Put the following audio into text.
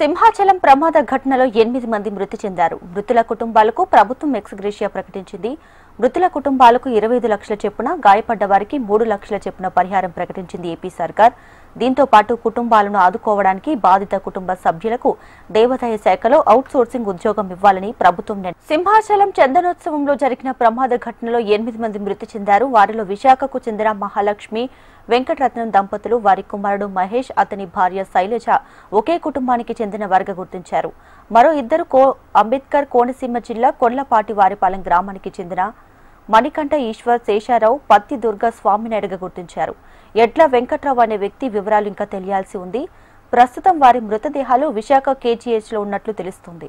సింహాచలం ప్రమాద ఘటనలో 8 మంది మృతి చెందారు. మృతుల కుటుంబాలకు ప్రభుత్వం ఎక్స్‌గ్రేషియా ప్రకటించింది. మృతుల కుటుంబాలకు 25 లక్షల చొప్పున, గాయపడ్డ వారికి 3 లక్షల చొప్పున పరిహారం ప్రకటించింది ఏపీ సర్కార్. దీంతో పాటు కుటుంబాలను ఆదుకోవడానికి బాధిత కుటుంబ సభ్యులకు దేవాదాయ శాఖలో అవుట్ సోర్సింగ్ ఉద్యోగం ఇవ్వాలని ప్రభుత్వం సింహాచలం చందనోత్సవంలో జరిగిన ప్రమాద ఘటనలో 8 మంది మృతి చెందారు. వారిలో విశాఖకు చెందిన మహాలక్ష్మి, వెంకటరత్నం దంపతులు, వారి కుమారుడు మహేష్, అతని భార్య శైలజ ఒకే కుటుంబానికి చెందిన వారిగా గుర్తించారు. మరో ఇద్దరు అంబేద్కర్ కోనసీమ జిల్లా కొర్లపాటి వారిపాలెం గ్రామానికి చెందిన మణికంఠ ఈశ్వర్, శేషారావు, పత్తి దుర్గా స్వామినాయుడుగా గుర్తించారు. ఎడ్ల వెంకట్రావు అనే వ్యక్తి వివరాలు ఇంకా తెలియాల్సి ఉంది. ప్రస్తుతం వారి మృతదేహాలు విశాఖ KGH లో ఉన్నట్లు తెలుస్తోంది.